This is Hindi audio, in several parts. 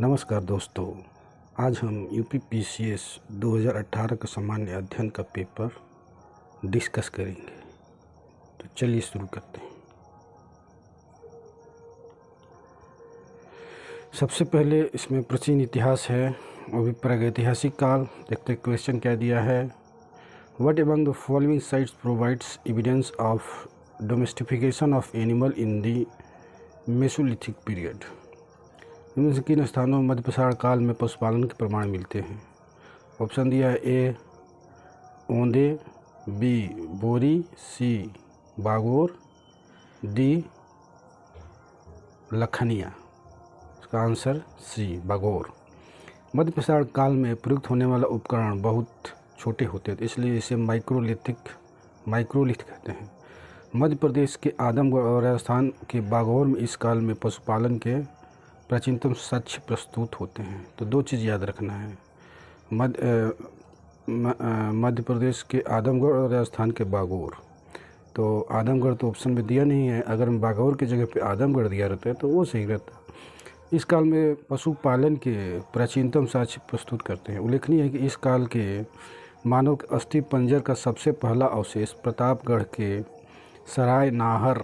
नमस्कार दोस्तों, आज हम यूपीपीसीएस 2018 का सामान्य अध्ययन का पेपर डिस्कस करेंगे। तो चलिए शुरू करते हैं। सबसे पहले इसमें प्राचीन इतिहास है, अभी प्रागैतिहासिक काल। देखते क्वेश्चन क्या दिया है। What among the following sites provides evidence of domestication of animal in the Mesolithic period. इनमें से किन स्थानों में मध्यप्रसारण काल में पशुपालन के प्रमाण मिलते हैं। ऑप्शन दिया है ए ओंदे, बी बोरी, सी बागोर, डी लखनिया। इसका आंसर सी बागोर। मध्यप्रसारण काल में प्रयुक्त होने वाला उपकरण बहुत छोटे होते थे, इसलिए इसे माइक्रोलिथ कहते हैं। मध्य प्रदेश के आदमगढ़ और राजस्थान के बागौर में इस काल में पशुपालन के प्राचीनतम साक्ष्य प्रस्तुत होते हैं। तो दो चीज़ याद रखना है, मध्य प्रदेश के आदमगढ़ और राजस्थान के बागौर। तो आदमगढ़ तो ऑप्शन में दिया नहीं है, अगर हम बागौर की जगह पे आदमगढ़ दिया रहता है तो वो सही रहता। इस काल में पशुपालन के प्राचीनतम साक्ष्य प्रस्तुत करते हैं। उल्लेखनीय है कि इस काल के मानव अस्थि पंजर का सबसे पहला अवशेष प्रतापगढ़ के सराय नाहर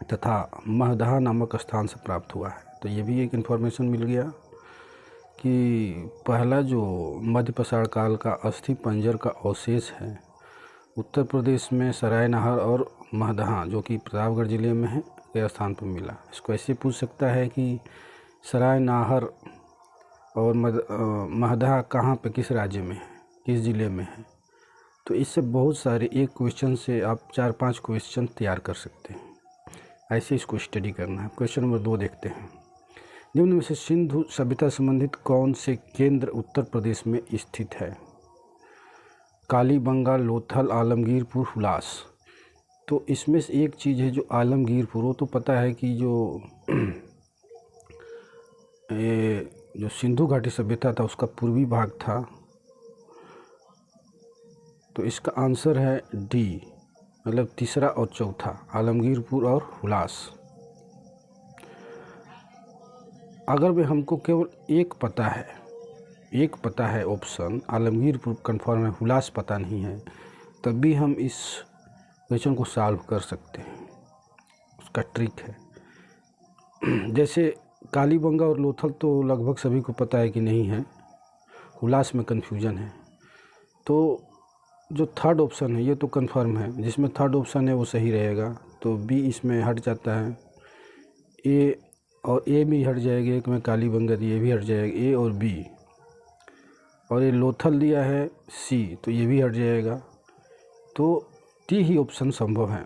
तथा महदहा नामक स्थान से प्राप्त हुआ है। तो ये भी एक इन्फॉर्मेशन मिल गया कि पहला जो मध्यप्रसारण काल का अस्थि पंजर का अवशेष है उत्तर प्रदेश में सराय नाहर और महदहा, जो कि प्रतापगढ़ ज़िले में है, के स्थान पर मिला। इसको ऐसे पूछ सकता है कि सराय नाहर और महदहा कहाँ पे, किस राज्य में है, किस ज़िले में है। तो इससे बहुत सारे एक क्वेश्चन से आप 4-5 क्वेश्चन तैयार कर सकते हैं। ऐसे इसको स्टडी करना है। क्वेश्चन नंबर 2 देखते हैं। निम्न में से सिंधु सभ्यता संबंधित कौन से केंद्र उत्तर प्रदेश में स्थित है। कालीबंगा, लोथल, आलमगीरपुर, हुलास। तो इसमें से एक चीज़ है जो आलमगीरपुर, वो तो पता है कि जो सिंधु घाटी सभ्यता था उसका पूर्वी भाग था। तो इसका आंसर है डी, मतलब तीसरा और चौथा, आलमगीरपुर और हुलास। अगर भी हमको केवल एक पता है ऑप्शन आलमगीरपुर कंफर्म है, हुलास पता नहीं है, तब भी हम इस क्वेश्चन को सॉल्व कर सकते हैं। उसका ट्रिक है। जैसे कालीबंगा और लोथल तो लगभग सभी को पता है कि नहीं है, हुलास में कन्फ्यूजन है। तो जो थर्ड ऑप्शन है ये तो कंफर्म है, जिसमें थर्ड ऑप्शन है वो सही रहेगा। तो बी इसमें हट जाता है, ए और ए भी हट जाएगी, एक में कालीबंगा दी, ये भी हट जाएगा, ए और बी। और ये लोथल दिया है सी, तो ये भी हट जाएगा। तो डी ही ऑप्शन संभव है।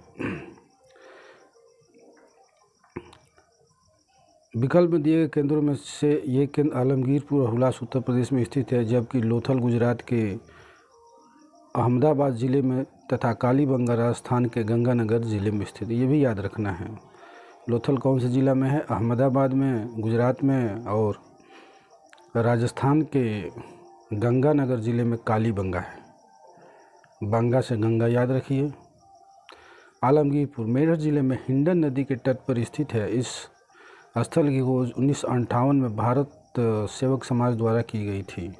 विकल्प में दिए गए केंद्रों में से ये केंद्र आलमगीरपुर और हुलास उत्तर प्रदेश में स्थित है, जबकि लोथल गुजरात के अहमदाबाद ज़िले में तथा कालीबंगा राजस्थान के गंगानगर ज़िले में स्थित है। ये भी याद रखना है। लोथल कौन से ज़िला में है, अहमदाबाद में, गुजरात में, और राजस्थान के गंगानगर ज़िले में कालीबंगा है। बंगा से गंगा याद रखिए। आलमगीरपुर मेरठ ज़िले में हिंडन नदी के तट पर स्थित है। इस स्थल की खोज 1958 में भारत सेवक समाज द्वारा की गई थी।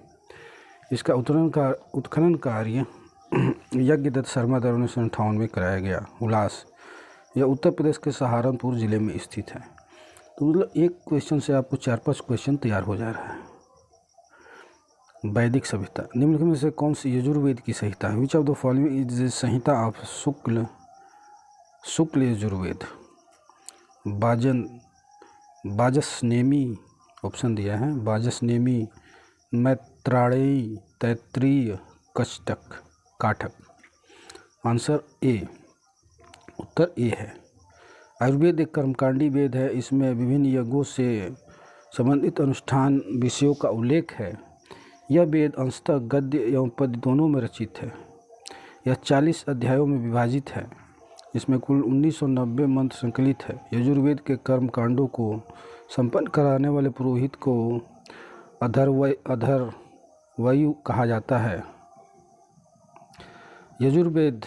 इसका उत्खनन कार्य यज्ञदत्त शर्मा द्वारा 1958 में कराया गया। हुलास यह उत्तर प्रदेश के सहारनपुर ज़िले में स्थित है। तो मतलब एक क्वेश्चन से आपको 4-5 क्वेश्चन तैयार हो जा रहा है। वैदिक सभ्यता, निम्नलिखित में से कौन सी यजुर्वेद की संहिता है। Which of the following is संहिता ऑफ शुक्ल यजुर्वेद। बाजसनेमी ऑप्शन दिया है, बाजसनेमी, मैत्रायणी, तैत्तिरीय, काठक। आंसर ए, उत्तर ए है। आयुर्वेद एक कर्मकांडी वेद है। इसमें विभिन्न यज्ञों से संबंधित अनुष्ठान विषयों का उल्लेख है। यह वेद अंशतः गद्य एवं पद्य दोनों में रचित है। यह 40 अध्यायों में विभाजित है। इसमें कुल 1990 मंत्र संकलित है। यजुर्वेद के कर्मकांडों को संपन्न कराने वाले पुरोहित को अधर्वयु कहा जाता है। यजुर्वेद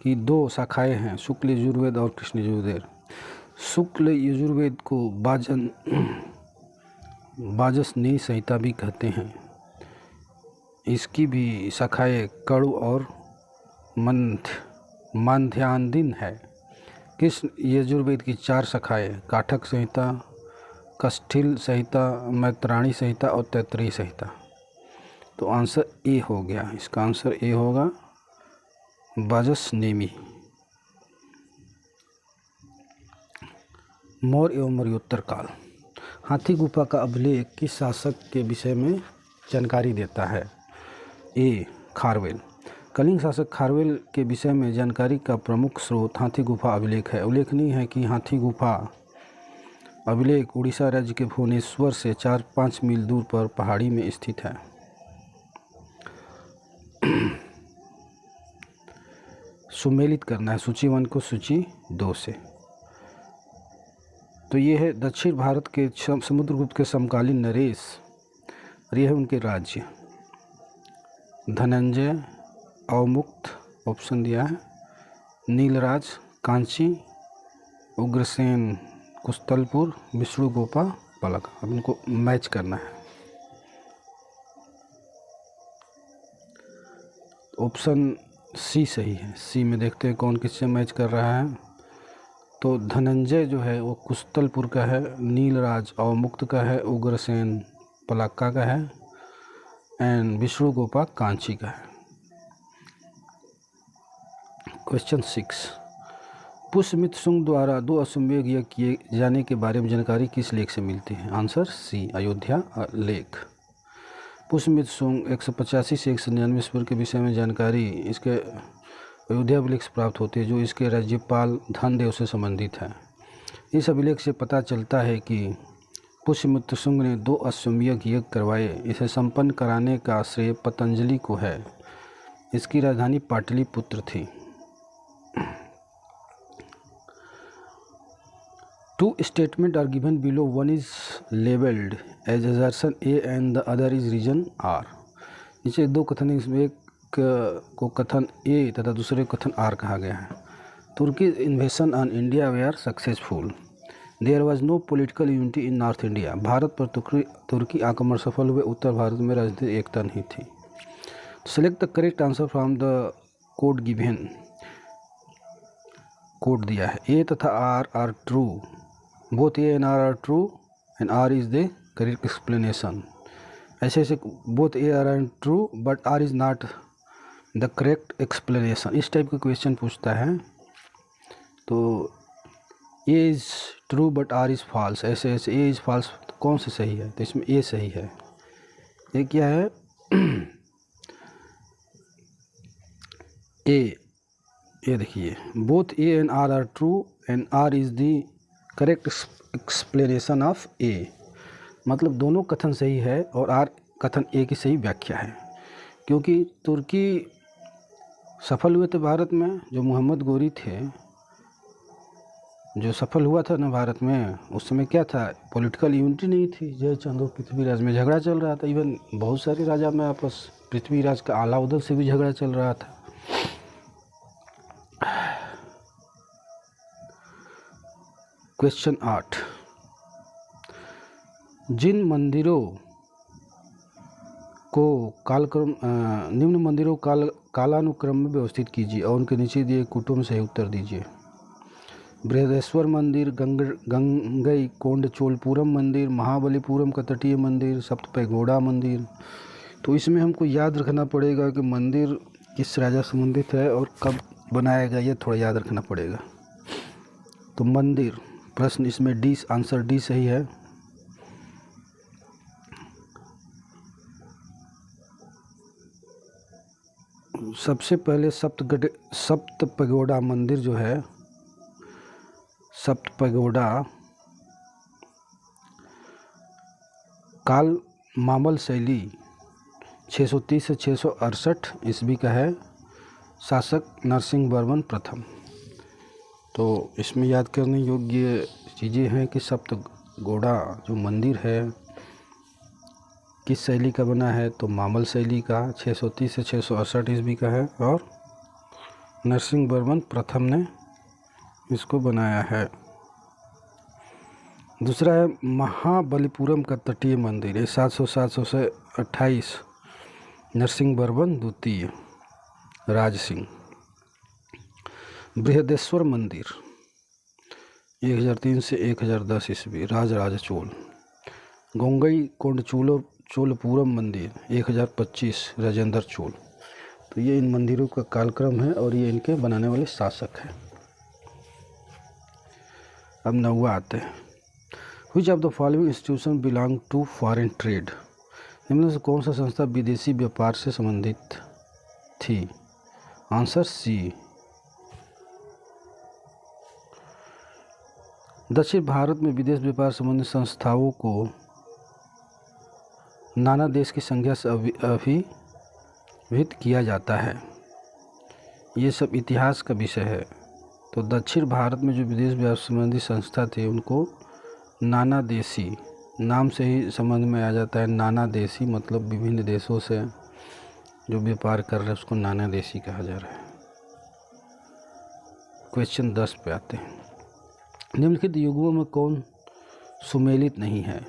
की 2 शाखाएं हैं, शुक्ल यजुर्वेद और कृष्ण यजुर्वेद। शुक्ल यजुर्वेद को बाजसनेयी संहिता भी कहते हैं। इसकी भी शाखाएँ कड़ु और माध्यान्दिन है। कृष्ण यजुर्वेद की 4 शाखाएँ काठक संहिता, कष्ठिल संहिता, मैत्राणी संहिता और तैत्तिरीय संहिता। तो आंसर ए हो गया, इसका आंसर ए होगा बाजसनेयी। मौर्य एवं मौर्योत्तर काल। हाथी गुफा का अभिलेख किस शासक के विषय में जानकारी देता है? ए खारवेल। कलिंग शासक खारवेल के विषय में जानकारी का प्रमुख स्रोत हाथी गुफा अभिलेख है। उल्लेखनीय है कि हाथी गुफा अभिलेख उड़ीसा राज्य के भुवनेश्वर से 4-5 मील दूर पर पहाड़ी में स्थित है। सुमेलित करना है सूची 1 को सूची 2 से। तो ये है दक्षिण भारत के समुद्रगुप्त के समकालीन नरेश, और ये है उनके राज्य। धनंजय, अवमुक्त ऑप्शन दिया है, नीलराज कांची, उग्रसेन कुस्तलपुर, विष्णुगोपा पलक। अब इनको मैच करना है। ऑप्शन सी सही है। सी में देखते हैं कौन किससे मैच कर रहा है। तो धनंजय जो है वो कुस्तलपुर का है, नीलराज अवमुक्त का है, उग्रसेन पलाक्का का है एंड विष्णुगोपा कांची का है। क्वेश्चन 6, पुष्यमित्र शुंग द्वारा 2 अश्वमेध यज्ञ किए जाने के बारे में जानकारी किस लेख से मिलती है? आंसर सी अयोध्या लेख। पुष्यमित्र शुंग 185 से 199 ईस्वी के विषय में जानकारी इसके अयोध्या अभिलेख से प्राप्त होती है, जो इसके राज्यपाल धनदेव से संबंधित है। इस अभिलेख से पता चलता है कि पुष्यमित्र शुंग ने 2 अश्वमेध यज्ञ करवाए। इसे संपन्न कराने का श्रेय पतंजलि को है। इसकी राजधानी पाटलिपुत्र थी। 2 statements are given below. One is labeled as assertion A and the other is reason R. नीचे 2 कथन, इसमें एक को कथन A तथा दूसरे को कथन R कहा गया है। Turki invasion on India were successful. There was no political unity in North India. Bharat पर तुर्की आक्रमण सफल हुए, उत्तर भारत में राजनीतिक एकता नहीं थी। Select the correct answer from the code given. Code दिया है ए तथा R are true, both A and R true and R is the correct explanation. ऐसे ऐसे both A R true but R is not the correct explanation, इस टाइप का क्वेश्चन पूछता है। तो A is true but R is false, ऐसे ऐसे ए इज़ फॉल्स, तो कौन सा सही है? तो इसमें ए सही है। ये क्या है? ए, ये देखिए, both A and R true and R is the correct explanation of A, मतलब दोनों कथन सही है और आर कथन ए की सही व्याख्या है। क्योंकि तुर्की सफल हुए थे भारत में, जो मोहम्मद गोरी थे, जो सफल हुआ था ना भारत में, उस समय क्या था? पॉलिटिकल यूनिटी नहीं थी। जयचंद और पृथ्वीराज में झगड़ा चल रहा था। इवन बहुत सारे राजा में आपस, पृथ्वीराज का अलाउद्दीन से भी झगड़ा चल रहा था। क्वेश्चन 8, जिन मंदिरों को कालक्रम निम्न मंदिरों कालानुक्रम में व्यवस्थित कीजिए और उनके नीचे दिए कुटुंब से उत्तर दीजिए। बृहदेश्वर मंदिर, गंगई कोंड चोलपुरम मंदिर, महाबलीपुरम का तटीय मंदिर, सप्तपैगोड़ा मंदिर। तो इसमें हमको याद रखना पड़ेगा कि मंदिर किस राजा संबंधित है और कब बनाया गया, ये थोड़ा याद रखना पड़ेगा। तो मंदिर प्रश्न इसमें डी, आंसर डी सही है। सबसे पहले सप्तपैगोड़ा मंदिर जो है, सप्तपैगोड़ा काल मामल शैली 630 से 668 ईस्वी का है, शासक नरसिंह वर्मन प्रथम। तो इसमें याद करने योग्य चीज़ें हैं कि सप्तपैगोड़ा जो मंदिर है किस शैली का बना है, तो मामल शैली का 630 से 668 ईस्वी का है और नरसिंह वर्मन प्रथम ने इसको बनाया है। दूसरा है महाबलीपुरम का तटीय मंदिर, ये 700 से 28 नरसिंहवर्मन द्वितीय राज सिंह। बृहदेश्वर मंदिर 1003 से 1010 ईस्वी राजराज चोल। गोंगई कोंड चोलपुरम मंदिर 1025 राजेंद्र चोल। तो ये इन मंदिरों का कालक्रम है और ये इनके बनाने वाले शासक हैं। अब 9वां आते हैं, which of the following institution belong to foreign trade, इनमें से कौन सा संस्था विदेशी व्यापार से संबंधित थी? Answer C. दक्षिण भारत में विदेश व्यापार संबंधी संस्थाओं को नाना देश की संख्या से अभिहित किया जाता है। ये सब इतिहास का विषय है। तो दक्षिण भारत में जो विदेश व्यापार संबंधी संस्था थी उनको नाना देशी, नाम से ही समझ में आ जाता है, नाना देशी मतलब विभिन्न देशों से जो व्यापार कर रहे हैं उसको नाना देशी कहा जा रहा है। क्वेश्चन 10 पे आते हैं, निम्नलिखित युगों में कौन सुमेलित नहीं है?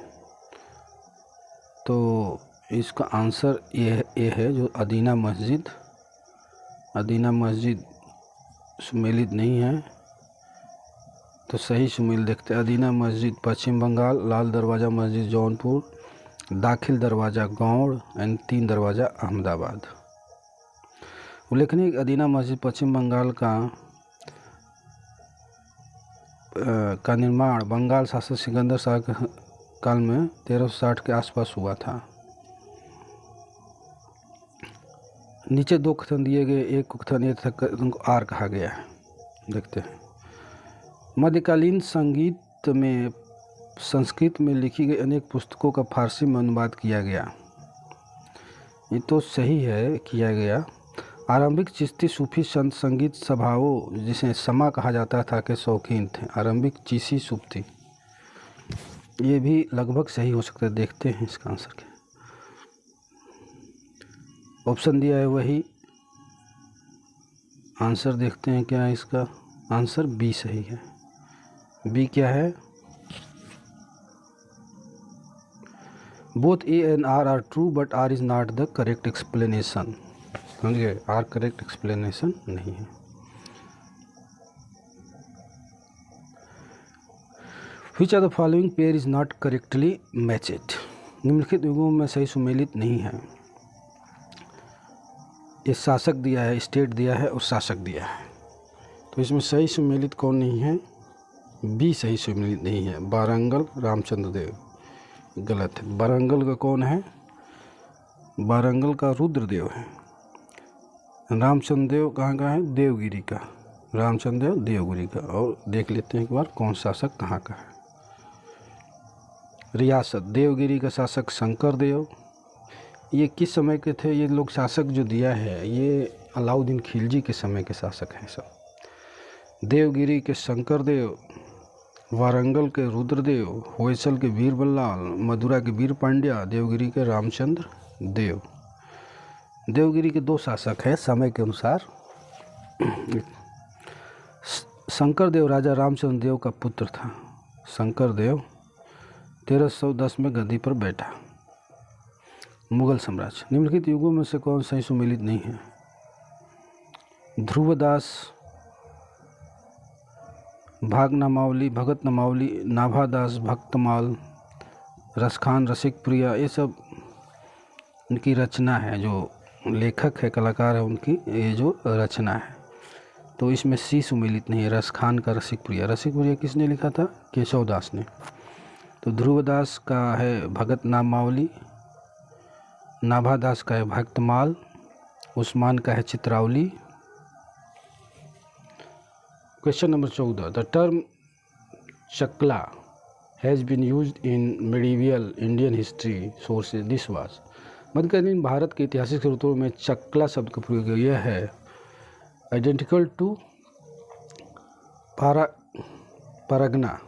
तो इसका आंसर ये है जो अदीना मस्जिद सुमेलित नहीं है। तो सही सुमेल देखते हैं, अदीना मस्जिद पश्चिम बंगाल, लाल दरवाज़ा मस्जिद जौनपुर, दाखिल दरवाज़ा गौड़ एंड 3 दरवाज़ा अहमदाबाद। उल्लेखनीय अदीना मस्जिद पश्चिम बंगाल का निर्माण बंगाल शासक सिकंदर शाह के काल में 1360 के आसपास हुआ था। नीचे 2 कथन दिए गए, एक कथन ये था उनको आर कहा गया है। देखते हैं, मध्यकालीन संस्कृत में लिखी गई अनेक पुस्तकों का फारसी में अनुवाद किया गया। ये तो सही है, किया गया। आरंभिक चिश्ती सूफी संत संगीत सभाओं जिसे समा कहा जाता था के शौकीन थे। आरंभिक चिश्ती सूफी, ये भी लगभग सही हो सकता है। देखते हैं इसका आंसर क्या। ऑप्शन दिया है वही आंसर, देखते हैं क्या है इसका आंसर। बी सही है। बी क्या है? Both A and R are true but R is not the correct explanation. समझिए, आर करेक्ट एक्सप्लेनेशन नहीं है। Which of the following pair is not correctly matched, निम्नलिखित युगों में सही सुमेलित नहीं है। ये शासक दिया है, स्टेट दिया है और शासक दिया है। तो इसमें सही सुमेलित कौन नहीं है? बी सही सुमेलित नहीं है। वारंगल रामचंद्र देव गलत है। वारंगल का कौन है? वारंगल का रुद्रदेव है। रामचंद्र देव कहाँ का है? देवगिरी का। रामचंद्र देव देवगिरी का। और देख लेते हैं एक बार कौन शासक कहाँ का है। रियासत देवगिरी का शासक शंकर देव। ये किस समय के थे ये लोग? शासक जो दिया है ये अलाउद्दीन खिलजी के समय के शासक हैं सब। देवगिरी के शंकर देव, वारंगल के रुद्रदेव, होयसल के वीर बल्लाल, मदुरा के वीर पांड्या, देवगिरी के रामचंद्र देव। देवगिरी के 2 शासक हैं समय के अनुसार। शंकर देव राजा रामचंद्र देव का पुत्र था। शंकर देव 1310 में गद्दी पर बैठा। मुगल साम्राज्य, निम्नलिखित युगों में से कौन सही सुमेलित नहीं है? ध्रुवदास, भाग नामावली, भगत नामावली, नाभादास, भक्तमाल, रसखान, रसिक प्रिया, ये सब उनकी रचना है। जो लेखक है, कलाकार है, उनकी ये जो रचना है। तो इसमें सी सुमेलित नहीं है। रसखान का रसिक प्रिया किसने लिखा था? केशव दास ने। तो ध्रुवदास का है भगत नामावली, नाभादास का है भक्तमाल, उस्मान का है Chitravali. Question number 14, the term chakla has been used in medieval Indian history sources this was. मध्यकालीन भारत के ऐतिहासिक स्रोतों में चकला शब्द का प्रयोग यह है identical to pargana,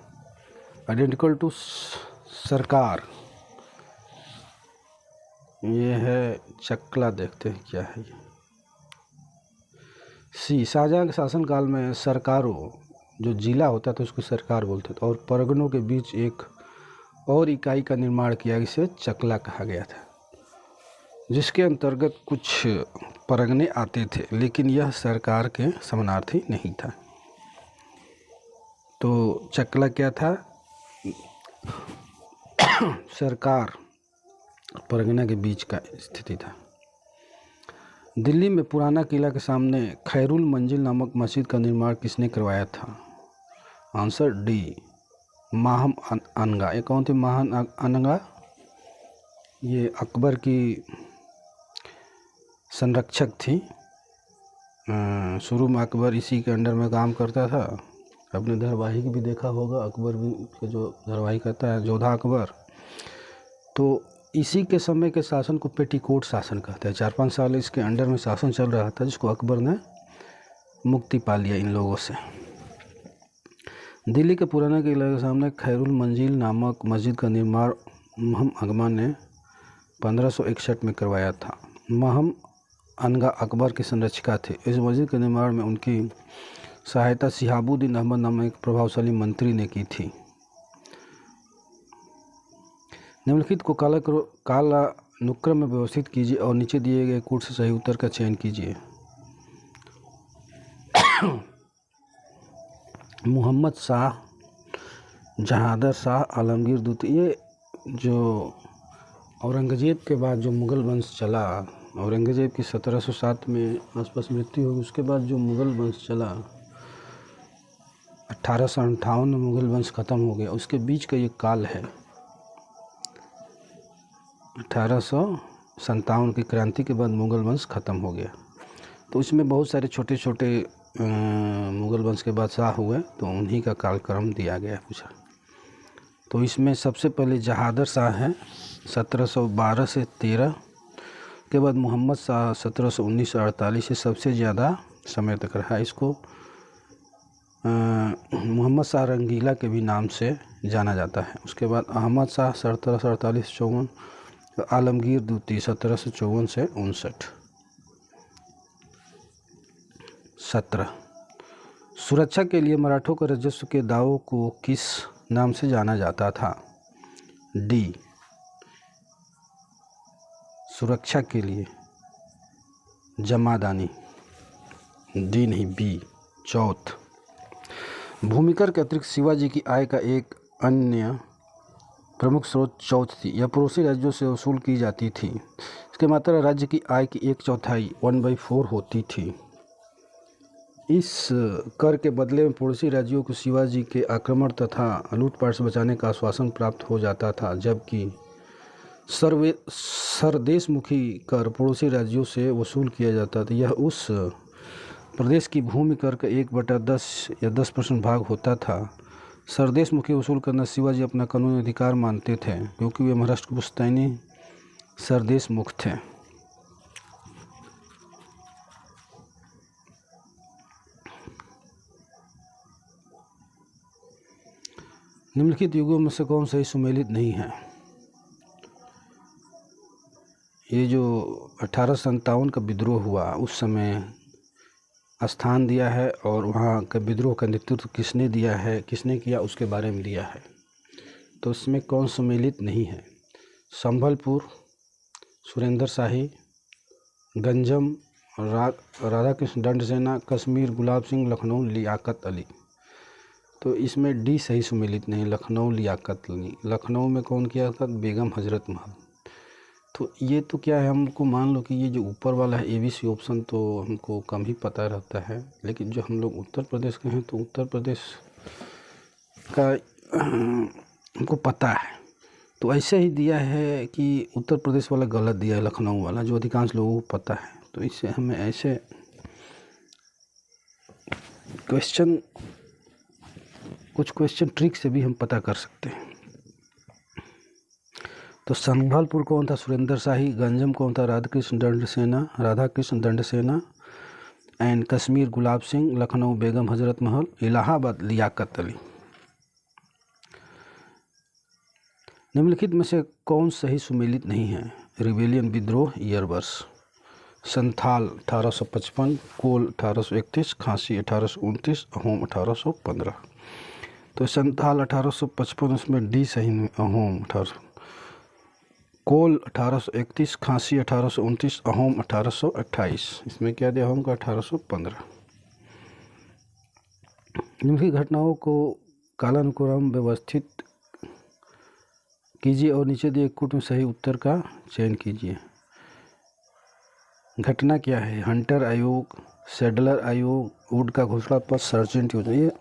identical to sarkar, ये है चकला। देखते हैं क्या है ये। सी, शाहजहाँ के शासनकाल में सरकारों जो जिला होता था उसको सरकार बोलते थे और परगनों के बीच एक और इकाई का निर्माण किया, इसे चकला कहा गया था, जिसके अंतर्गत कुछ परगने आते थे, लेकिन यह सरकार के समानार्थी नहीं था। तो चकला क्या था? सरकार परगना के बीच का स्थिति था। दिल्ली में पुराना किला के सामने खैरुल मंजिल नामक मस्जिद का निर्माण किसने करवाया था? आंसर डी, माहम अनगा। ये कौन थी माहम अनगा? ये अकबर की संरक्षक थी। शुरू में अकबर इसी के अंडर में काम करता था। अपने धारावाहिक भी देखा होगा, अकबर भी के जो धारावाहिक आता है जोधा अकबर, तो इसी के समय के शासन को पेटीकोट शासन कहते हैं। 4-5 साल इसके अंडर में शासन चल रहा था, जिसको अकबर ने मुक्ति पा लिया इन लोगों से। दिल्ली के पुराने किले के सामने खैरुल मंजिल नामक मस्जिद का निर्माण महम अगमा ने 1561 में करवाया था। महम अनगा अकबर के संरक्षिका थे। इस मस्जिद के निर्माण में उनकी सहायता शिहाबुद्दीन अहमद नामक एक प्रभावशाली मंत्री ने की थी। निम्नलिखित को कालानुक्रम में व्यवस्थित कीजिए और नीचे दिए गए कोड से सही उत्तर का चयन कीजिए। मोहम्मद शाह, जहांगीर शाह, आलमगीर द्वितीय। ये जो औरंगज़ेब के बाद जो मुग़ल वंश चला, औरंगज़ेब की 1707 में आसपास मृत्यु होगी, उसके बाद जो मुग़ल वंश चला 1858 में मुग़ल वंश ख़त्म हो गया। उसके बीच का ये काल है। 1857 की क्रांति के बाद मुग़ल वंश ख़त्म हो गया। तो इसमें बहुत सारे छोटे छोटे मुग़ल वंश के बादशाह हुए, तो उन्हीं का कालक्रम दिया गया पूछा। तो इसमें सबसे पहले जहांगीर शाह है 1712 से 13 के बाद मोहम्मद शाह 1719 से 48 से सबसे ज़्यादा समय तक रहा। इसको मोहम्मद शाह रंगीला के भी नाम से जाना जाता है। उसके बाद अहमद शाह 1748-54, आलमगीर द्वितीय 1754 से 59। 17 सुरक्षा के लिए मराठों के राजस्व के दावों को किस नाम से जाना जाता था? डी, सुरक्षा के लिए जमादानी। डी नहीं, बी। चौथ, भूमिकर के अतिरिक्त शिवाजी की आय का एक अन्य प्रमुख स्रोत चौथ थी। यह पड़ोसी राज्यों से वसूल की जाती थी। इसकी मात्रा राज्य की आय की 1/4 1/4 होती थी। इस कर के बदले में पड़ोसी राज्यों को शिवाजी के आक्रमण तथा लूटपाट से बचाने का आश्वासन प्राप्त हो जाता था, जबकि सरदेशमुखी कर पड़ोसी राज्यों से वसूल किया जाता था। यह उस प्रदेश की भूमि कर का 1/10 या 10% भाग होता था। सरदेशमुखी वसूल करना शिवाजी अपना कानूनी अधिकार मानते थे, क्योंकि वे महाराष्ट्र के पुश्तैनी सरदेशमुख थे। निम्नलिखित युगों में से कौन सही सुमेलित नहीं है? ये जो 1857 का विद्रोह हुआ, उस समय स्थान दिया है और वहाँ के विद्रोह का नेतृत्व किसने दिया है, किसने किया, उसके बारे में दिया है। तो इसमें कौन सम्मिलित नहीं है? संभलपुर, सुरेंद्र शाही, गंजम, राधा कृष्ण दंड सेना, कश्मीर गुलाब सिंह, लखनऊ लियाकत अली। तो इसमें डी सही सम्मिलित नहीं, लखनऊ लियाकत अली। लखनऊ में कौन किया था? बेगम हजरत महल। तो ये तो क्या है, हमको मान लो कि ये जो ऊपर वाला है ABC ऑप्शन तो हमको कम ही पता रहता है, लेकिन जो हम लोग उत्तर प्रदेश के हैं तो उत्तर प्रदेश का हमको पता है। तो ऐसे ही दिया है कि उत्तर प्रदेश वाला गलत दिया है, लखनऊ वाला, जो अधिकांश लोगों को पता है। तो इससे हमें ऐसे कुछ क्वेश्चन ट्रिक से भी हम पता कर सकते हैं। तो संभलपुर कौन था? सुरेंद्र शाही। गंजम कौन था? राधा कृष्ण दंड सेना। एंड कश्मीर गुलाब सिंह। लखनऊ बेगम हजरत महल। इलाहाबाद लियाकत अली। निम्नलिखित में से कौन सही सुमेलित नहीं है? रिबेलियन विद्रोह, ईयर वर्ष। संथाल 1855, कोल 1831, खांसी 1829, अहोम 1815। तो संथाल 1855, उसमें डी सही नहीं, अहोम 1800, कोल 1831, खांसी 1829, अहोम 1828। इसमें क्या दिया अहोम का 1815। निम्नलिखित घटनाओं को कालानुक्रम व्यवस्थित कीजिए और नीचे दिए कूट में सही उत्तर का चयन कीजिए। घटना क्या है? हंटर आयोग, सैडलर आयोग, वुड का घोषणा पत्र, सर्जेंट योजना। ये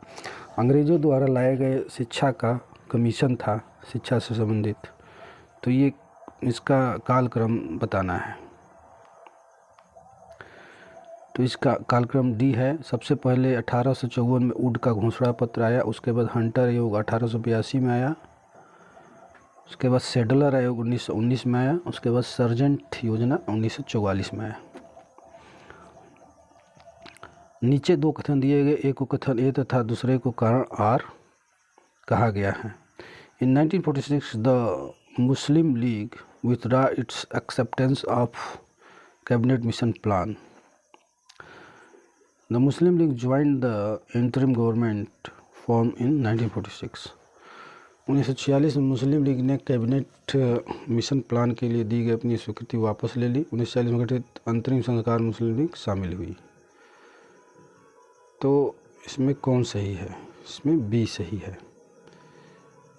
अंग्रेज़ों द्वारा लाए गए शिक्षा का कमीशन था, शिक्षा से संबंधित। तो ये इसका कालक्रम बताना है। तो इसका कालक्रम डी है। सबसे पहले 1854 में वुड का घोषणा पत्र आया, उसके बाद हंटर आयोग 1882 में आया, उसके बाद सैडलर आयोग 1919 में आया, उसके बाद सर्जेंट योजना 1944 में आया। नीचे दो कथन दिए गए, एक को कथन ए तथा दूसरे को कारण आर कहा गया है। इन 1946 the Muslim league withdraw its acceptance of cabinet mission plan. The Muslim League joined the interim government formed in 1946. 1946 में मुस्लिम लीग ने कैबिनेट मिशन प्लान के लिए दी गई अपनी स्वीकृति वापस ले ली। 1940 में गठित अंतरिम सरकार मुस्लिम लीग शामिल हुई। तो इसमें कौन सही है? इसमें बी सही है।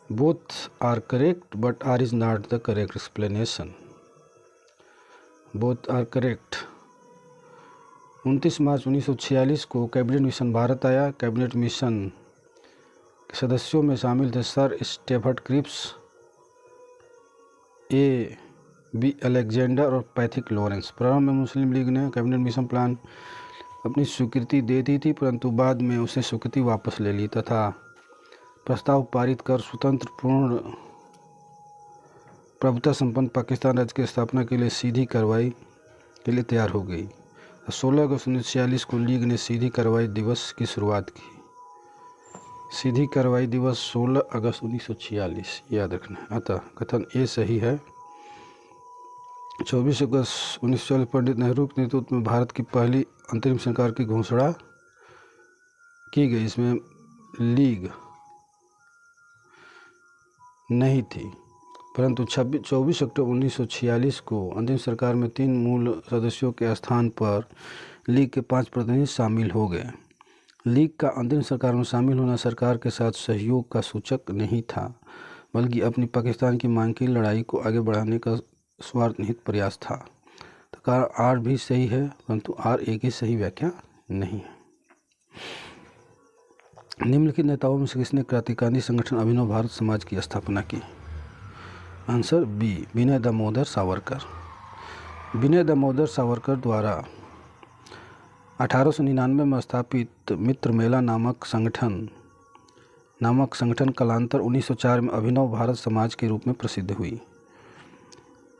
Both are correct, but R is not the correct explanation. Both are correct. 29 मार्च 1946 को कैबिनेट मिशन भारत आया। कैबिनेट मिशन के सदस्यों में शामिल थे sir Stafford Cripps, A B Alexander और पैथिक लॉरेंस। प्रारंभ में मुस्लिम लीग ने कैबिनेट मिशन प्लान अपनी स्वीकृति दे दी थी, परंतु बाद में उसे स्वीकृति वापस ले ली तथा प्रस्ताव पारित कर स्वतंत्र पूर्ण प्रभुता संपन्न पाकिस्तान राज्य की स्थापना के लिए सीधी कार्रवाई के लिए तैयार हो गई। 16 अगस्त 1946 को लीग ने सीधी कार्रवाई दिवस की शुरुआत की। सीधी कार्रवाई दिवस 16 अगस्त 1946 याद रखना। अतः कथन ए सही है। 24 अगस्त 1946 पंडित नेहरू के नेतृत्व में भारत की पहली अंतरिम सरकार की घोषणा की गई। इसमें लीग नहीं थी, परंतु 24 अक्टूबर 1946 को अंतिम सरकार में 3 मूल सदस्यों के स्थान पर लीग के 5 प्रतिनिधि शामिल हो गए। लीग का अंतिम सरकार में शामिल होना सरकार के साथ सहयोग का सूचक नहीं था, बल्कि अपनी पाकिस्तान की मांग की लड़ाई को आगे बढ़ाने का स्वार्थनिहित प्रयास था। तो कारण आर भी सही है, परंतु आर एक ही सही व्याख्या नहीं है। निम्नलिखित नेताओं में से किसने क्रांतिकारी संगठन अभिनव भारत समाज की स्थापना की? आंसर बी विनय दामोदर सावरकर। विनय दामोदर सावरकर द्वारा 1899 में स्थापित मित्र मेला नामक संगठन कालांतर 1904 में अभिनव भारत समाज के रूप में प्रसिद्ध हुई।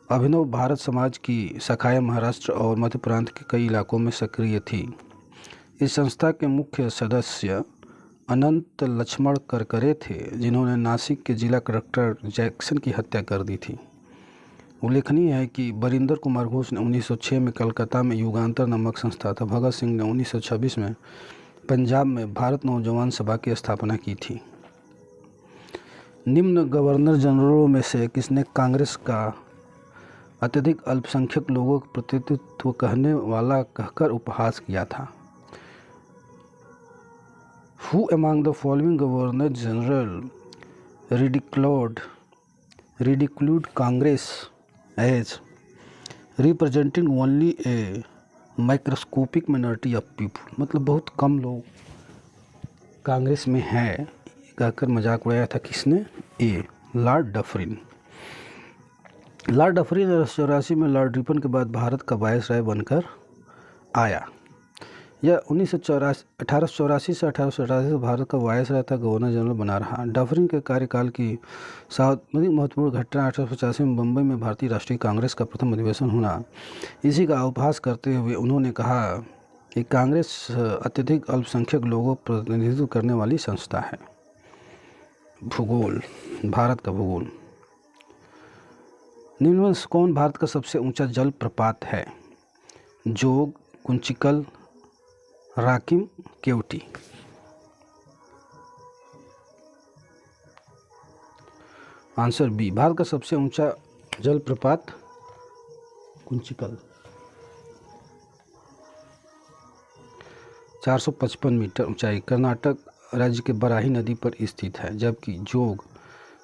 अभिनव भारत समाज की शाखाएं महाराष्ट्र और मध्य प्रांत के कई इलाकों में सक्रिय थी। इस संस्था के मुख्य सदस्य अनंत लक्ष्मण करकरे थे, जिन्होंने नासिक के जिला कलेक्टर जैक्सन की हत्या कर दी थी। उल्लेखनीय है कि बरिंदर कुमार घोष ने 1906 में कलकत्ता में युगांतर नामक संस्था था। भगत सिंह ने 1926 में पंजाब में भारत नौजवान सभा की स्थापना की थी। निम्न गवर्नर जनरलों में से किसने कांग्रेस का अत्यधिक अल्पसंख्यक लोगों का प्रतिनिधित्व कहने वाला कहकर उपहास किया था? Who among the following governor general ridiculed Congress as representing only a microscopic minority of people? मतलब बहुत कम लोग कांग्रेस में हैं कहकर मजाक उड़ाया था। किसने? ए लॉर्ड डफरिन। लॉर्ड डफरिन 1984 में लॉर्ड रिपन के बाद भारत का वायसराय बनकर आया। यह 1884 से 1888 भारत का वायसराय था, गवर्नर जनरल बना रहा। डफरिन के कार्यकाल की सर्वाधिक महत्वपूर्ण घटना 1885 में बम्बई में भारतीय राष्ट्रीय कांग्रेस का प्रथम अधिवेशन होना। इसी का उपहास करते हुए उन्होंने कहा कि कांग्रेस अत्यधिक अल्पसंख्यक लोगों का प्रतिनिधित्व करने वाली संस्था है। भूगोल, भारत का भूगोल। निम्न में से कौन भारत का सबसे ऊंचा जल प्रपात है? जोग, कुंचिकल, राकिम, केवटी। आंसर बी, भारत का सबसे ऊंचा जलप्रपात कुंचिकल 455 मीटर ऊंचाई, कर्नाटक राज्य के बराही नदी पर स्थित है, जबकि जोग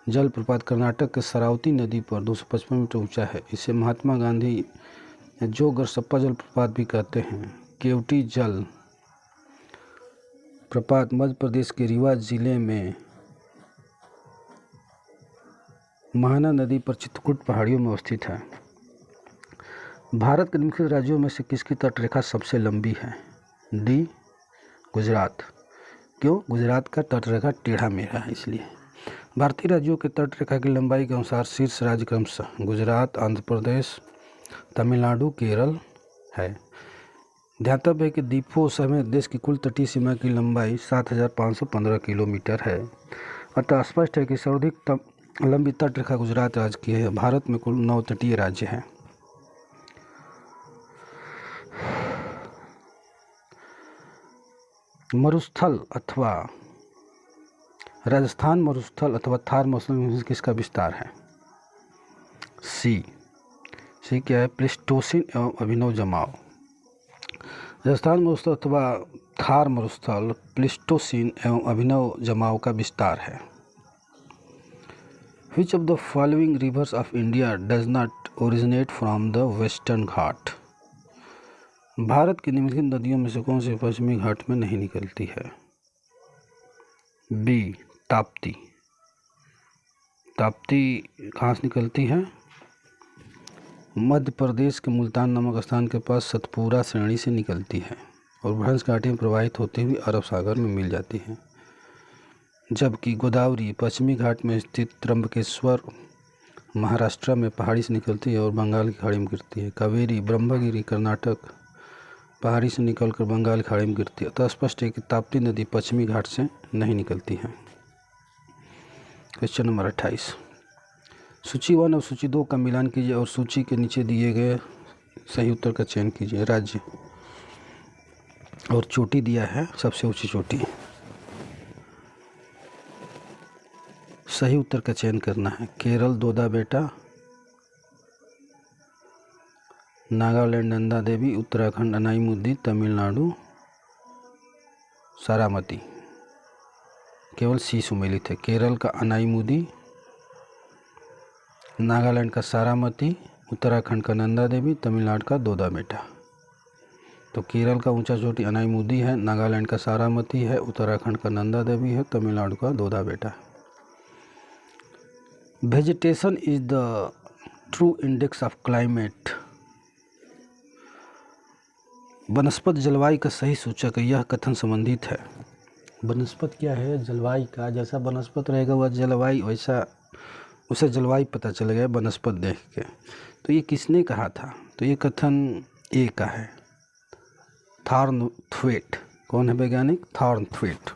जलप्रपात कर्नाटक के शरावती नदी पर 255 मीटर ऊंचा है। इसे महात्मा गांधी जोग और सप्पा जलप्रपात भी कहते हैं। केवटी जल प्रपात मध्य प्रदेश के रीवा जिले में महाना नदी पर चित्रकूट पहाड़ियों में स्थित है। भारत के निम्नलिखित राज्यों में से किसकी तटरेखा सबसे लंबी है? डी, गुजरात। क्यों? गुजरात का तटरेखा टेढ़ा मेढ़ा है इसलिए। भारतीय राज्यों के तटरेखा की लंबाई के अनुसार शीर्ष राज्य क्रमशः गुजरात, आंध्र प्रदेश, तमिलनाडु, केरल है। ध्यातव्य है कि द्वीपों समेत देश की कुल तटीय सीमा की लंबाई 7,515 किलोमीटर है। अतः स्पष्ट है कि सर्वाधिक लंबी तटरेखा गुजरात राज्य की है। भारत में कुल 9 तटीय राज्य हैं। मरुस्थल अथवा राजस्थान मरुस्थल अथवा थार मरुस्थल में किसका विस्तार है? सी क्या है? प्लेस्टोसिन एवं अभिनव जमाव। राजस्थान मरुस्थल अथवा थार मरुस्थल प्लेस्टोसिन एवं अभिनव जमाव का विस्तार है। Which of the following rivers of India does not originate from the Western Ghat? Bharat की निम्नलिखित नदियों में से कौन सी पश्चिमी घाट में नहीं निकलती है? बी, ताप्ती। ताप्ती कहाँ से निकलती है? मध्य प्रदेश के मुल्तान नामक स्थान के पास सतपुरा श्रेणी से निकलती है और भ्रंश घाटी में प्रवाहित होती हुई अरब सागर में मिल जाती है। जबकि गोदावरी पश्चिमी घाट में स्थित त्र्यंबकेश्वर महाराष्ट्र में पहाड़ी से निकलती है और बंगाल की खाड़ी में गिरती है। कावेरी ब्रह्मगिरी कर्नाटक पहाड़ी से निकलकर बंगाल की खाड़ी में गिरती है। अतः स्पष्ट है कि ताप्ती नदी पश्चिमी घाट से नहीं निकलती है। क्वेश्चन नंबर 28, सूची 1 और सूची 2 का मिलान कीजिए और सूची के नीचे दिए गए सही उत्तर का चयन कीजिए। राज्य और चोटी दिया है, सबसे ऊंची चोटी। सही उत्तर का चयन करना है। केरल दोदा बेटा, नागालैंड नंदा देवी, उत्तराखंड अनाईमुद्दी, तमिलनाडु सारामती। केवल सी सुमेलित है। केरल का अनाईमुदी, नागालैंड का सारामती, उत्तराखंड का नंदा देवी, तमिलनाडु का दोदा बेटा। तो केरल का ऊंचा चोटी अनाईमुदी है, नागालैंड का सारामती है, उत्तराखंड का नंदा देवी है, तमिलनाडु का दोदा बेटा। Vegetation is the true index of climate. वनस्पत जलवायु का सही सूचक है, यह कथन संबंधित है। वनस्पत क्या है? जलवायु का। जैसा वनस्पत रहेगा वह जलवायु, वैसा उसे जलवायु पता चलेगा वनस्पत देख के। तो ये किसने कहा था? तो ये कथन ए का है, थॉर्नथ्वेट। कौन है वैज्ञानिक? थॉर्नथ्वेट।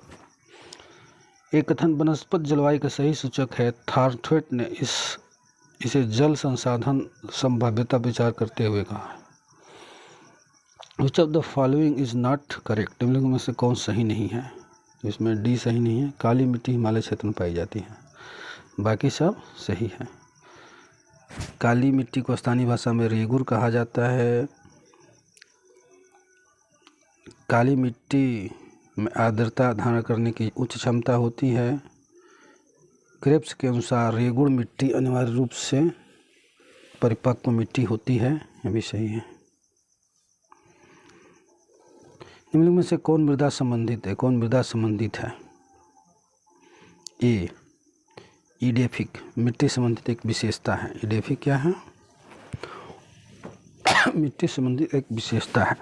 एक कथन वनस्पत जलवायु का सही सूचक है, थॉर्नथ्वेट ने इसे जल संसाधन संभाव्यता विचार करते हुए कहा है। Which of the following is not correct? निम्नलिखित में से कौन सही नहीं है? इसमें डी सही नहीं है। काली मिट्टी हिमालय क्षेत्र में पाई जाती है, बाकी सब सही है। काली मिट्टी को स्थानीय भाषा में रेगुर कहा जाता है। काली मिट्टी में आर्द्रता धारण करने की उच्च क्षमता होती है। क्रेब्स के अनुसार रेगुड़ मिट्टी अनिवार्य रूप से परिपक्व मिट्टी होती है, यह भी सही है। निम्नलिखित में से कौन मृदा संबंधित है? कौन मृदा संबंधित है? ए, इडेफिक मिट्टी संबंधित एक विशेषता है। इडेफिक क्या है? मिट्टी संबंधित एक विशेषता है।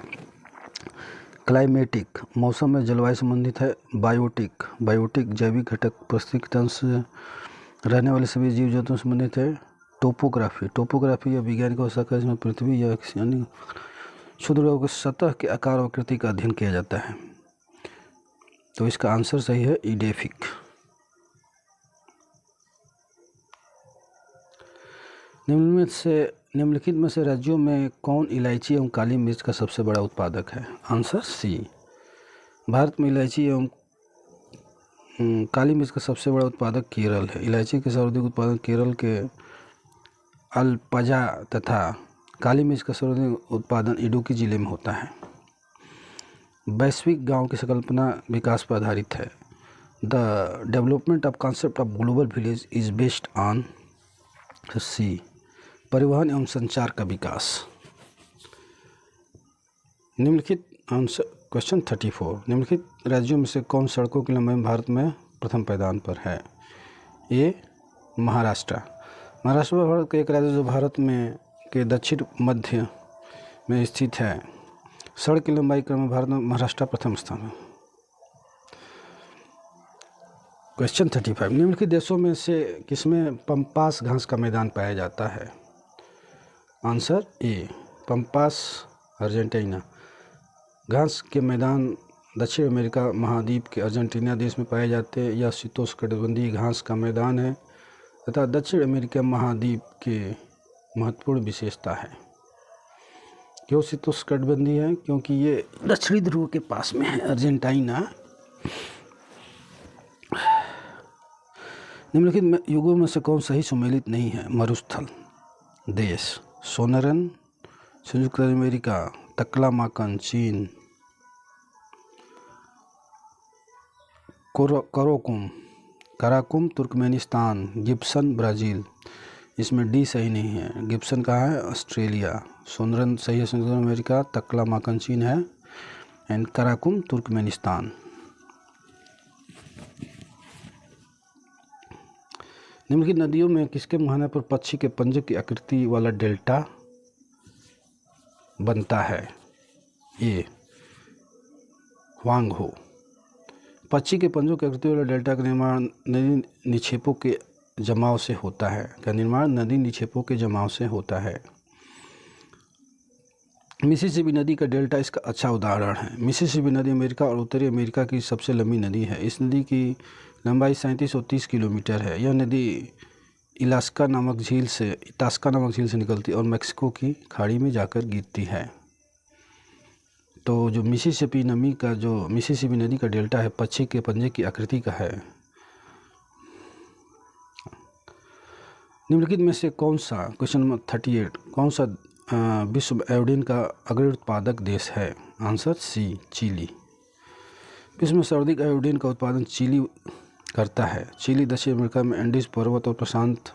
क्लाइमेटिक मौसम में जलवायु संबंधित है। बायोटिक जैविक घटक पारिस्थितिक तंत्र से रहने वाले सभी जीव जंतुओं से संबंधित है। टोपोग्राफी या विज्ञान का औसत है, इसमें पृथ्वी या किसी अन्य क्षुद्र ग्रहों के सतह के आकार और आकृति का अध्ययन किया जाता है। तो इसका आंसर सही है, इडेफिक। निम्नलिखित में से राज्यों में कौन इलायची एवं काली मिर्च का सबसे बड़ा उत्पादक है? आंसर सी। भारत में इलायची एवं काली मिर्च का सबसे बड़ा उत्पादक केरल है। इलायची के सर्वाधिक उत्पादन केरल के अल्पजा तथा काली मिर्च का सर्वाधिक उत्पादन इडुक्की जिले में होता है। वैश्विक गांव की संकल्पना विकास पर आधारित है। The development of concept of global village is based on C परिवहन एवं संचार का विकास। निम्नलिखित आंसर क्वेश्चन 34, निम्नलिखित राज्यों में से कौन सड़कों की लंबाई में भारत में प्रथम पायदान पर है? ए महाराष्ट्र। महाराष्ट्र भारत का एक राज्य जो भारत में के दक्षिण मध्य में स्थित है। सड़क की लंबाई क्रम में भारत में महाराष्ट्र प्रथम स्थान है। क्वेश्चन 35, निम्नलिखित देशों में से किसमें पम्पास घास का मैदान पाया जाता है? Answer A Pampas Argentina. घास के मैदान दक्षिण अमेरिका महाद्वीप के अर्जेंटीना देश में पाए जाते हैं। यह शीतोष्णकटिबंधीय घास का मैदान है तथा दक्षिण अमेरिका महाद्वीप के महत्वपूर्ण विशेषता है। क्यों शीतोष्णकटिबंधीय है? क्योंकि ये दक्षिणी ध्रुव के पास में है अर्जेंटीना। निम्नलिखित युगों में से कौन सही सुमेलित नहीं है? मरुस्थल देश, सोनरन संयुक्त राज्य अमेरिका, तक्लामाकन चीन, कराकुम तुर्कमेनिस्तान, गिब्सन ब्राज़ील। इसमें डी सही नहीं है। गिब्सन कहाँ है? ऑस्ट्रेलिया। सोनरन सही है संयुक्त राज्य अमेरिका, तक्लामाकन चीन है एंड कराकुम तुर्कमेनिस्तान। निम्नलिखित नदियों में किसके मुहाने पर पक्षी के पंजे की आकृति वाला डेल्टा बनता है? ए ह्वांग हो। पक्षी के पंजों की आकृति वाले डेल्टा का निर्माण नदी निक्षेपों के जमाव से होता है। का निर्माण नदी निक्षेपों के जमाव से होता है। मिसिसिपी नदी का डेल्टा इसका अच्छा उदाहरण है। मिसिसिपी नदी अमेरिका और उत्तरी अमेरिका की सबसे लंबी नदी है। इस नदी की लंबाई 3730 किलोमीटर है। यह नदी इतास्का नामक झील से निकलती और मेक्सिको की खाड़ी में जाकर गिरती है। तो जो मिसिसिपी नदी का डेल्टा है पक्षी के पंजे की आकृति का है। निम्नलिखित में से कौन सा क्वेश्चन नंबर 38 कौन सा विश्व में आयोडीन का अग्रणी उत्पादक देश है? Answer C Chile. विश्व में सर्वाधिक आयोडीन का उत्पादन चिली करता है। चिली दक्षिण अमेरिका में एंडीज पर्वत और प्रशांत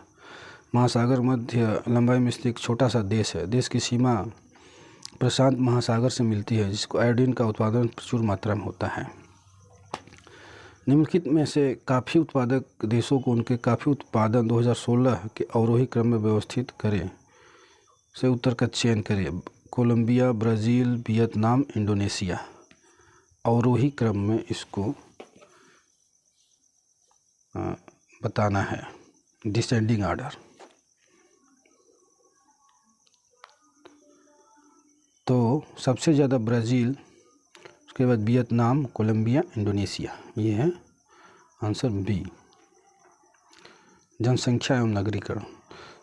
महासागर मध्य लंबाई में स्थित एक छोटा सा देश है। देश की सीमा प्रशांत महासागर से मिलती है जिसको आयोडीन का उत्पादन प्रचुर मात्रा में होता है। निम्नलिखित में से काफ़ी उत्पादक देशों को उनके काफ़ी उत्पादन 2016 के अवरोही क्रम में व्यवस्थित करें से उत्तर का चयन करिए। Colombia, Brazil, Vietnam, Indonesia. अवरोही क्रम में इसको बताना है, डिसेंडिंग ऑर्डर। तो सबसे ज़्यादा ब्राज़ील, उसके बाद वियतनाम, कोलंबिया, इंडोनेशिया। ये है आंसर बी। जनसंख्या एवं नगरीकरण।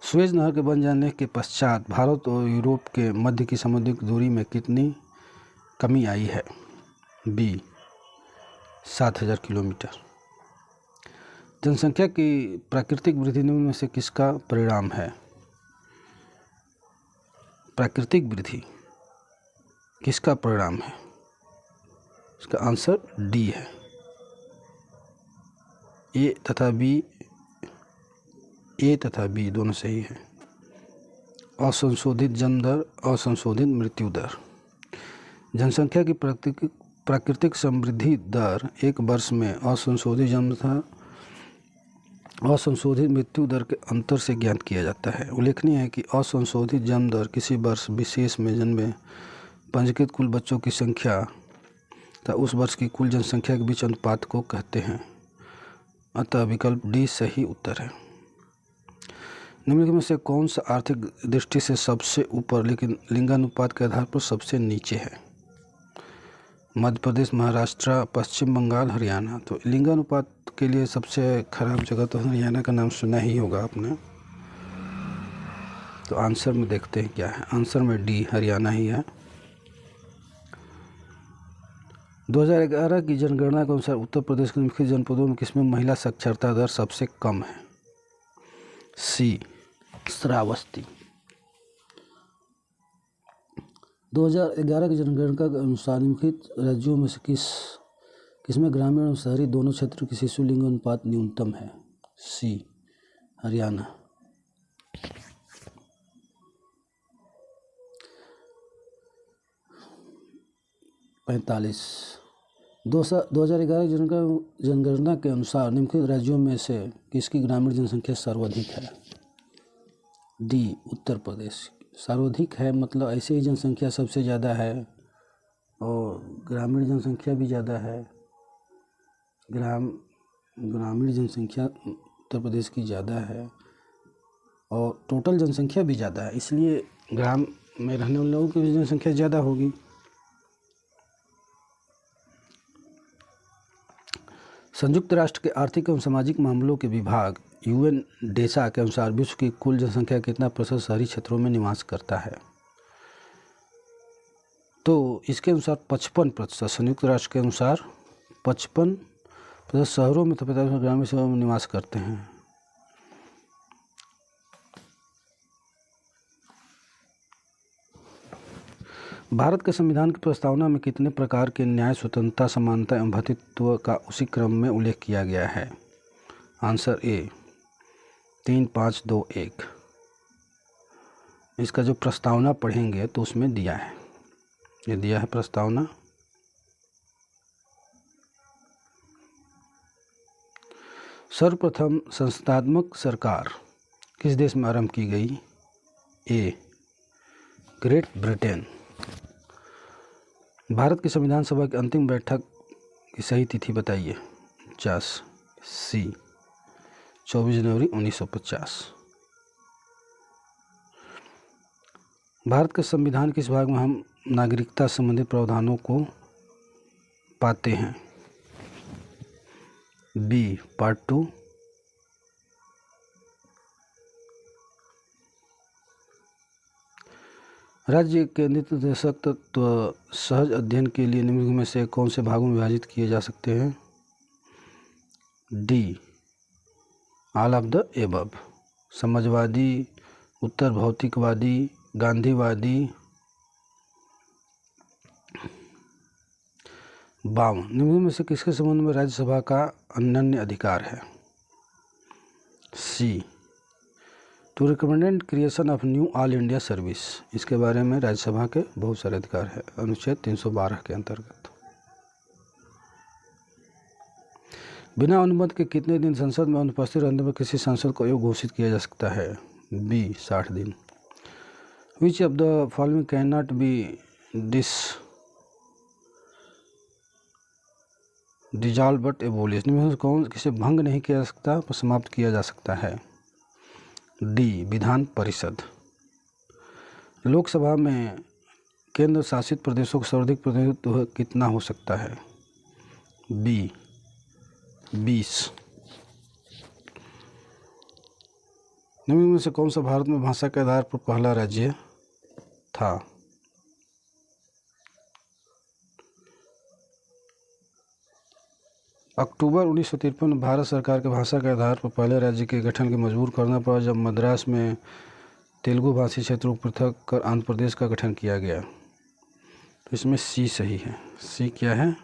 सुएज नहर के बन जाने के पश्चात भारत और यूरोप के मध्य की समुद्री दूरी में कितनी कमी आई है? B 7000 kilometre. जनसंख्या की प्राकृतिक वृद्धि निम्न में से किसका परिणाम है? प्राकृतिक वृद्धि किसका परिणाम है? इसका आंसर डी है। ए तथा बी दोनों सही है। असंशोधित जन्म दर, असंशोधित मृत्यु दर। जनसंख्या की प्राकृतिक समृद्धि दर एक वर्ष में असंशोधित जन्म था असंशोधित मृत्यु दर के अंतर से ज्ञात किया जाता है। उल्लेखनीय है कि असंशोधित जन्म दर किसी वर्ष विशेष में जन्मे पंजीकृत कुल बच्चों की संख्या तथा उस वर्ष की कुल जनसंख्या के बीच अनुपात को कहते हैं। अतः विकल्प डी सही उत्तर है। निम्नलिखित में से कौन सा आर्थिक दृष्टि से सबसे ऊपर लेकिन लिंगानुपात के आधार पर सबसे नीचे है? मध्य प्रदेश, महाराष्ट्र, पश्चिम बंगाल, हरियाणा। तो लिंगानुपात के लिए सबसे खराब जगह तो हरियाणा का नाम सुना ही होगा आपने। तो आंसर में देखते हैं क्या है। आंसर में डी हरियाणा ही है। 2011 की जनगणना के अनुसार उत्तर प्रदेश के मुख्य जनपदों में किसमें महिला साक्षरता दर सबसे कम है? सी श्रावस्ती। 2011 की जनगणना के अनुसार निम्नलिखित राज्यों में से किसमें ग्रामीण और शहरी दोनों क्षेत्रों की शिशु लिंग अनुपात न्यूनतम है? सी हरियाणा। 45। 2011 जनगणना के अनुसार निम्नलिखित राज्यों में से किसकी ग्रामीण जनसंख्या सर्वाधिक है? डी उत्तर प्रदेश। सर्वाधिक है मतलब ऐसे ही जनसंख्या सबसे ज़्यादा है और ग्रामीण जनसंख्या भी ज़्यादा है। ग्रामीण जनसंख्या उत्तर प्रदेश की ज़्यादा है और टोटल जनसंख्या भी ज़्यादा है, इसलिए ग्राम में रहने वाले लोगों की जनसंख्या ज़्यादा होगी। संयुक्त राष्ट्र के आर्थिक एवं सामाजिक मामलों के विभाग यूएनडेसा के अनुसार विश्व की कुल जनसंख्या कितना प्रतिशत शहरी क्षेत्रों में निवास करता है? तो इसके अनुसार 55%। संयुक्त राष्ट्र के अनुसार 55% शहरों में तो 50% ग्रामीण क्षेत्रों में निवास करते हैं। भारत के संविधान की प्रस्तावना में कितने प्रकार के न्याय, स्वतंत्रता, समानता एवं भ्रातृत्व का उसी क्रम में उल्लेख किया गया है? Answer A 3, 5, 2, 1। इसका जो प्रस्तावना पढ़ेंगे तो उसमें दिया है, ये दिया है प्रस्तावना। सर्वप्रथम संस्थात्मक सरकार किस देश में आरंभ की गई? A great Britain. भारत की संविधान सभा की अंतिम बैठक की सही तिथि बताइए। 50। सी 24 जनवरी 1950। भारत के संविधान किस भाग में हम नागरिकता संबंधित प्रावधानों को पाते हैं? B part 2। राज्य केंद्रित निर्देशक तत्व सहज अध्ययन के लिए निम्नलिखित में से कौन से भागों में विभाजित किए जा सकते हैं? D all of the above. समाजवादी, उत्तर भौतिकवादी, गांधीवादी, 52। निम्न में से किसके संबंध में राज्यसभा का अनन्य अधिकार है? C to recommend creation of new all India service. इसके बारे में राज्यसभा के बहुत सारे अधिकार है अनुच्छेद 312 के अंतर्गत। बिना अनुमति के कितने दिन संसद में अनुपस्थित रहने पर किसी सांसद को अयोग्य घोषित किया जा सकता है? बी 60 दिन। विच of the following can not be dissolve but abolish. निम्न में कौन किसे भंग नहीं किया जा सकता पर समाप्त किया जा सकता है? डी विधान परिषद। लोकसभा में केंद्र शासित प्रदेशों का सर्वाधिक प्रतिनिधित्व कितना हो सकता है? बी 20। निम्न में से कौन सा भारत में भाषा के आधार पर पहला राज्य था? अक्टूबर 1953 में भारत सरकार के भाषा के आधार पर पहले राज्य के गठन के मजबूर करना पड़ा जब मद्रास में तेलुगु भाषी क्षेत्रों को पृथक कर आंध्र प्रदेश का गठन किया गया। तो इसमें सी सही है। सी क्या है?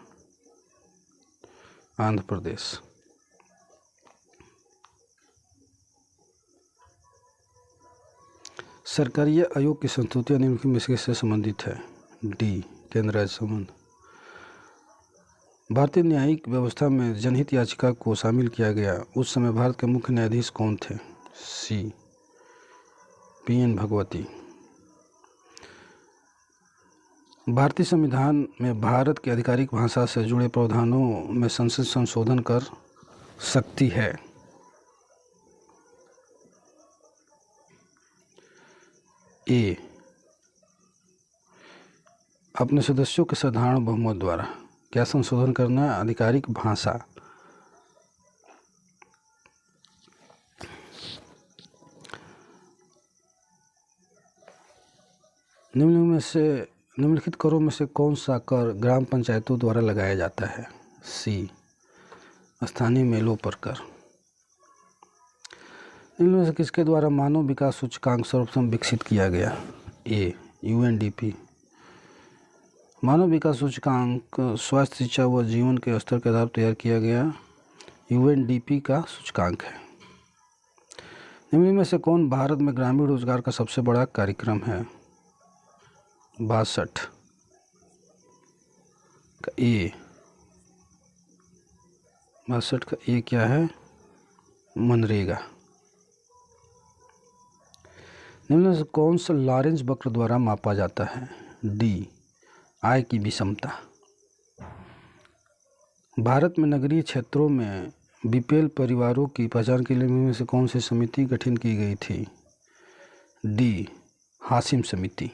आंध्र प्रदेश। सरकारी आयोग की संस्तुतियां निम्नलिखित में किससे संबंधित है? डी केंद्र राज्य संबंध। भारतीय न्यायिक व्यवस्था में जनहित याचिका को शामिल किया गया उस समय भारत के मुख्य न्यायाधीश कौन थे? सी पीएन भगवती। भारतीय संविधान में भारत की आधिकारिक भाषा से जुड़े प्रावधानों में संसद संशोधन कर सकती है। ए अपने सदस्यों के साधारण बहुमत द्वारा। क्या संशोधन करना है? आधिकारिक भाषा। निम्न में से निम्नलिखित करों में से कौन सा कर ग्राम पंचायतों द्वारा लगाया जाता है? सी, स्थानीय मेलों पर कर। इनमें से किसके द्वारा मानव विकास सूचकांक सर्वप्रथम विकसित किया गया? ए, यूएनडीपी। मानव विकास सूचकांक स्वास्थ्य, शिक्षा व जीवन के स्तर के आधार पर तैयार किया गया यूएनडीपी का सूचकांक है। निम्न में से कौन भारत में ग्रामीण रोजगार का सबसे बड़ा कार्यक्रम है? 62 का ए। 62 का ए क्या है? मनरेगा। निम्न में से कौन सा लॉरेंस वक्र द्वारा मापा जाता है? डी, आय की विषमता। भारत में नगरीय क्षेत्रों में बीपीएल परिवारों की पहचान के लिए निम्न में से कौन सी समिति गठन की गई थी? डी, हाशिम समिति।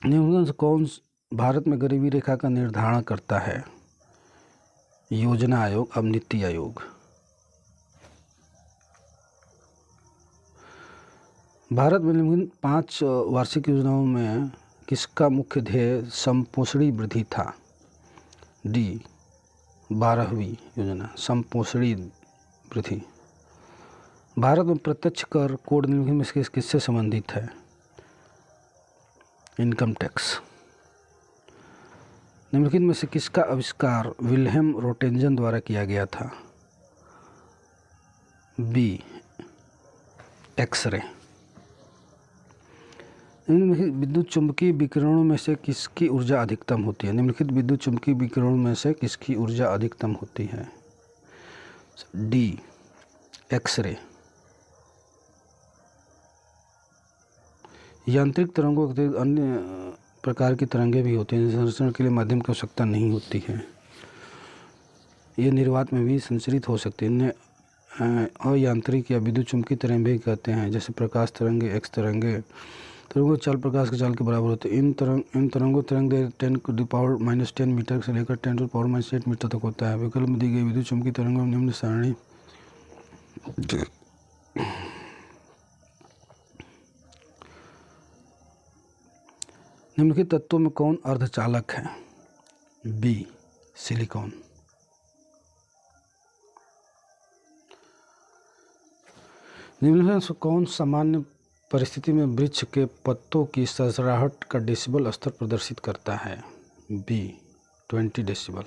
निम्न में से कौन भारत में गरीबी रेखा का निर्धारण करता है? योजना आयोग, अब नीति आयोग। भारत में निम्नलिखित 5 वार्षिक योजनाओं में किसका मुख्य ध्येय समपोषणी वृद्धि था? डी, 12वीं योजना समपोषणी वृद्धि। भारत में प्रत्यक्ष कर कोड निम्नलिखित में से किससे संबंधित है? Income tax. निम्नलिखित में से किसका आविष्कार विल्हेम रोटेंजन द्वारा किया गया था? B, x-ray. निम्नलिखित विद्युत चुम्बकीय विकिरणों में से किसकी ऊर्जा अधिकतम होती है? निम्नलिखित विद्युत चुम्बकीय विकिरणों में से किसकी ऊर्जा अधिकतम होती है? D, x-ray. यांत्रिक तरंगों के अतिरिक्त अन्य प्रकार की तरंगें भी होती हैं, संचरण के लिए माध्यम की आवश्यकता नहीं होती है। ये निर्वात में भी संचरित हो सकती है। इन्हें अयांत्रिक या विद्युत चुम्बकीय तरंग भी कहते हैं, जैसे प्रकाश तरंगे, एक्स तरंगे। तरंगों चाल प्रकाश के चाल के बराबर होते हैं। इन तरंगों तरंग दैर्घ्य 10⁻⁻10 मीटर से लेकर 10⁻⁻8 मीटर तक होता है। विकल्प में दी गई विद्युत चुम्बकीय तरंगों में निम्न सारणी निम्नलिखित तत्वों में कौन अर्धचालक है? B, silicon. निम्नलिखित से कौन सामान्य परिस्थिति में वृक्ष के पत्तों की सरसराहट का डेसिबल स्तर प्रदर्शित करता है? B, 20 decibel.